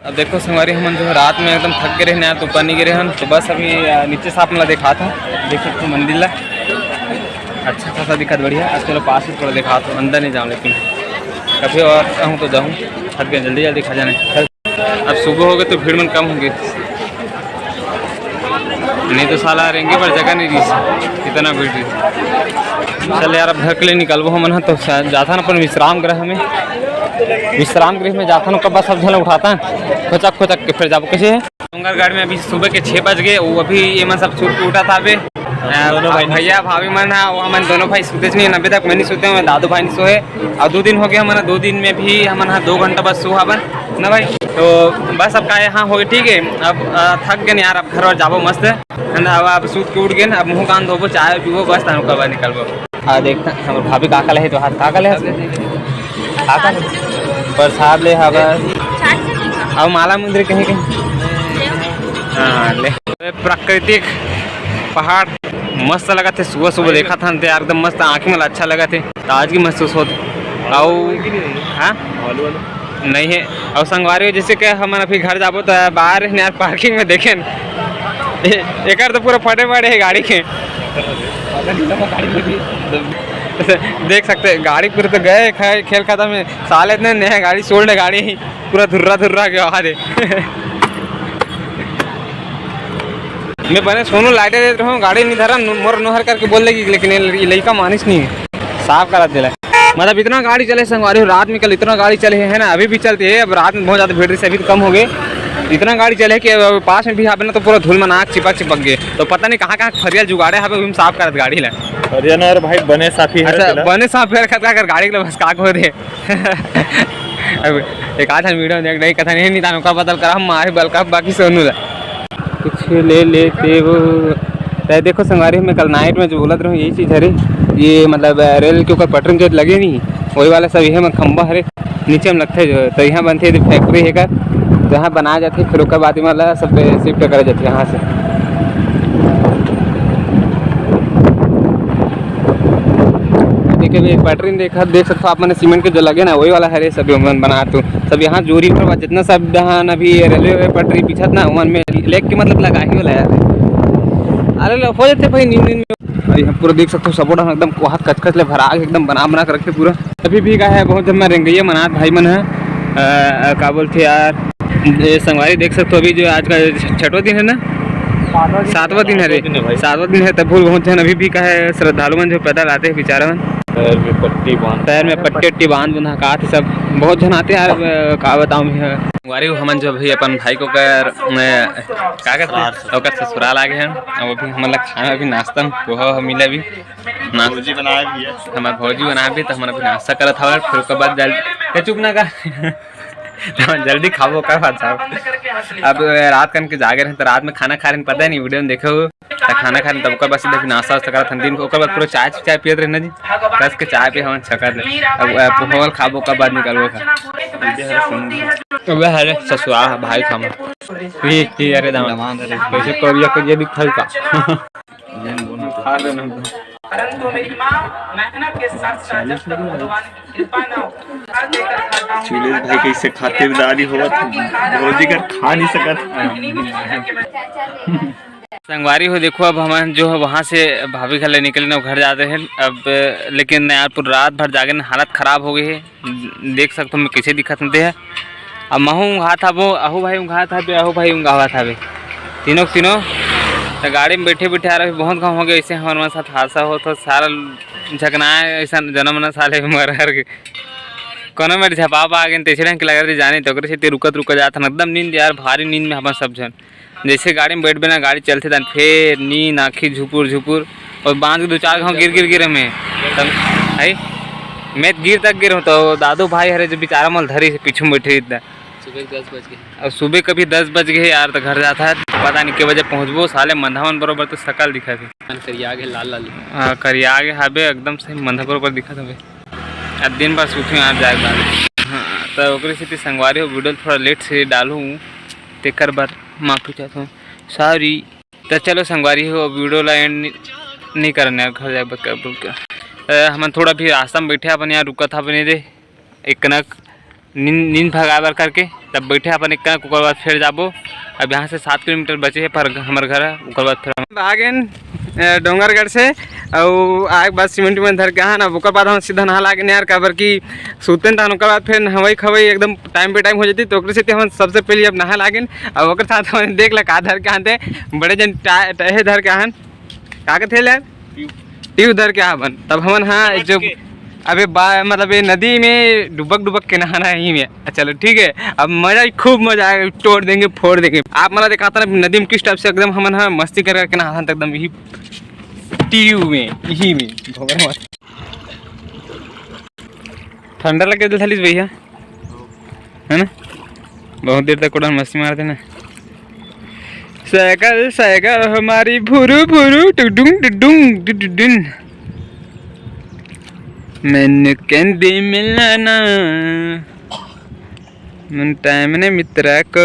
अब देखो संगवारी हम जो रात में एकदम थक गए ना तो ऊपर नहीं गिरे हम तो बस अभी नीचे से आपने देखा था देख सकते मंदिर ला अच्छा खासा दिखा बढ़िया। अब चलो पास ही थोड़ा दिखा तो अंदर नहीं जाऊँ लेकिन कभी और चाहूँ तो जाऊँ थक गए जल्दी जल्दी खा जाने। अब सुबह हो गए तो भीड़ में कम होंगे नहीं तो साला रहेंगे पर जगह नहीं रही इतना भीड़ रही। चल यार अब घर के लिए निकलबो हम तो जाता ना अपन विश्राम गृह में जाता ना कब सब झल उठाता खोचक खोचक के फिर जाबो कैसे डोंगर गाड़ी में अभी सुबह के 6 बज गए वो अभी ये मन सब छूट के उठा था अभी भैया भाभी मन है वो हम दोनों भाई सोते नहीं नब्बे तक मैं नहीं सोते मैं दादू भाई नहीं सोए और 2 दिन हो गया हमारा 2 दिन में भी हमारा 2 घंटा बस सोहा बन ना भाई तो बस अब का यहाँ हो गए ठीक है। अब थक गए यार अब घर और जाबो मस्त है ना अब सूत के उठ गए अब मुँह कान धोबो चाय पीबो बस तनु कब निकलबो। हाँ देखता हमारे भाभी काका ले तो हाथ काका ले काका प्रसाद ले हवा अब माला मंदिर कहीं कहीं हाँ ले प्राकृतिक पहाड़ मस्त लगा थे सुबह सुबह देखा था यार एकदम मस्त आँखें में अच्छा लगा थे ताजगी महसूस होती हाँ नहीं है और संगवारी जैसे कि हम अभी घर जाबो तो बाहर यार पार्किंग में देखें एक तो पूरा फटे पड़े है गाड़ी के देख सकते गाड़ी पूरे तो गए खेल खत्म में साले इतने नया गाड़ी छोड़ गाड़ी पूरा धुर्रा के आवाज है मैं बने सोनू लाइटे देते रहूँ गाड़ी नहीं धरा मोर नोहर करके बोल देगी लेकिन ये लड़का मानिस नहीं है साफ करा दिला मतलब इतना गाड़ी चले संगवारी रात में कल इतना गाड़ी चले है ना अभी भी चलती है। अब रात में बहुत ज़्यादा भीड़ से अभी तो कम हो गए इतना गाड़ी चले कि पास में भी यहाँ ना तो पूरा धूल मनाक चिपक गए तो पता नहीं कहाँ फरियल जुगाड़े यहाँ साफ करत गाड़ी ला और भाई बने साफी अच्छा बने साफ कर गाड़ी के बस काक हो दे अब एक आधा वीडियो देख नहीं कथा नहीं था का बदल कर हम मारे बल का बाकी सोनू ला कुछ ले लेते वो देखो संगवारी में कल नाइट में जो बोलत रहा यही चीज़ है ये मतलब रेल के ऊपर पटरी जो लगे नहीं वही वाला सब यह में खम्बा हरे नीचे में लगते जो तो यहाँ बनते फैक्ट्री है कर तो यहाँ बनाया जाते फिर उसके बाद वाला सब शिफ्ट करा जाते यहाँ से। देखिए पटरी देख सकते हो आप मैंने सीमेंट के जो लगे ना वही वाला हरे सब बना तो सब यहाँ जोरी पर जितना सब अभी रेलवे पटरी पीछत ना उमन में लेक के मतलब लगा ही वाला यार अरे हो जाते भाई नींद में यहाँ पूरा देख सकते हो सपोर्ट एकदम हाथ कच ले भरा एकदम बना कर रखे पूरा अभी भी का है बहुत जब मैं रेंगैया मनात भाई मन है क्या बोलते यार ये संगवारी देख सकते हो अभी जो आज का 6वां दिन है ना 7वां दिन है 7वां दिन है तब भूल बहुत जन अभी भी का है श्रद्धालु मन जो पैदल आते हैं बेचारा मन पैर में पट्टी बांध बुंधा का सब बहुत जन आते यार का बताऊँ संगवारी हम जो भी अपन भाई को कर क्या कहते ससुराल आ गए हैं और अभी हम खाना अभी नाश्ता पोहा मिला भी भौजी बनाया भी है हमारे भौजी बनाया भी तो हमारा अभी नाश्ता करा था फिर उसके बाद जल्दी चुप ना कर जल्दी खाओ का बात साहब अब रात करके जागे रहे तो रात में खाना खा रहे पता है नहीं वीडियो में देखो तो खाना खा रहे तब बस नाश्ता वास्ता करा दिन को बाद पूरा चाय पियत रहे ना जी बस के चाय पे हम छका दे अब पोहल खाबो का बाद निकलबो का वह है ससुराल भाई खामा अरे दामाद कैसे करिया को ये भी खाई का खा लेना परंतु मेरी मां मेहनत के साथ चूल्हे भाई कैसे खाते दादी होवत रोजी कर खा नहीं सकत संगवारी हो देखो अब हम जो है वहाँ से भाभी घर ले निकले ना घर जाते हैं अब लेकिन यार पूरी रात भर जागे ना हालत ख़राब हो गई है देख सकते हो मैं कैसे दिखत होते हैं अब महू ऊँघा था वो आहू भाई ऊँघा था आहू भाई ऊँघा हुआ था तीनों तो गाड़ी में बैठे आ रहे बहुत कम हो गया ऐसे हमारे साथ हादसा हो तो सारा झकना ऐसा जन्म साले मर हर के कोनो में झपा आ गए तेसरे के लगा जाने तो रुकत जाता एकदम नींद यार भारी नींद में हम सब जन जैसे गाड़ी में बैठ बिना गाड़ी चलते था फिर नींद आँखी झुपुर और बांध के 2-4 घाव गिर हमें तब भाई मैं गिर हूँ तो दादू भाई हरे जो बेचारा मल धरी से पीछू बैठे इतना सुबह 10 बज गए और सुबह कभी 10 बज गए यार तो घर जाता है पता नहीं के बजे पहुँचबो साले मंधावन बरोबर तो शकल दिखा थी करिया आगे लाल हाँ करिया आगे हाबे एकदम से मंधा बरोबर दिखा था भाई अब दिन भर सूखे यार जाए हाँ तो से संगवारी हो वीडियो थोड़ा लेट से डालूँ तेकर बार माफ़ी चाहता हूँ सॉरी तो चलो संगवारी हो वीडियो ला एंड नहीं करना यार घर जाए कर हम थोड़ा भी रास्ता में बैठे अपन यार रुका था बने दे एक कनक नींद भगावर करके तब बैठे अपन एक ओकर बाद फिर जाबो। अब यहाँ से 7 किलोमीटर बचे है पर हमारे घर है, ओकर बाद फिर हम आगेन डोंगरगढ़ से और आग बाद सीमेंट में धर के आन। अब ओकर बाद हम सीधा नहा लागे यार काबर की सुतन तहन ओकर बाद फिर नहवई खवई एकदम टाइम पे टाइम हो जाती। तो ओकरे से हम सबसे पहले अब नहा लागिन और ओकर साथ हम देख ला का धर के आते बड़े जन टहे धर के आहन का थे यार ट्यूब धर के आहन। तब हमन हाँ जो अबे मतलब ये नदी में डुबक के नहाना है ही में। चलो ठीक है, अब मजा खूब मजा आएगा, तोड़ देंगे फोड़ देंगे। आप मतलब दिखाता ना नदी में किस टाइप से एकदम हम हाँ मस्ती करके नहाना था एकदम यही ट्यूब में यही में। ठंडा लगे तो थालीस भैया है ना, बहुत देर तक उड़ान मस्ती मारते ना। साइकिल साइकिल हमारी भुरु भुरु टुडुंग टुडुंग टुडुंग मैंने कैंडी मिलाना मन टाइम ने मित्रा को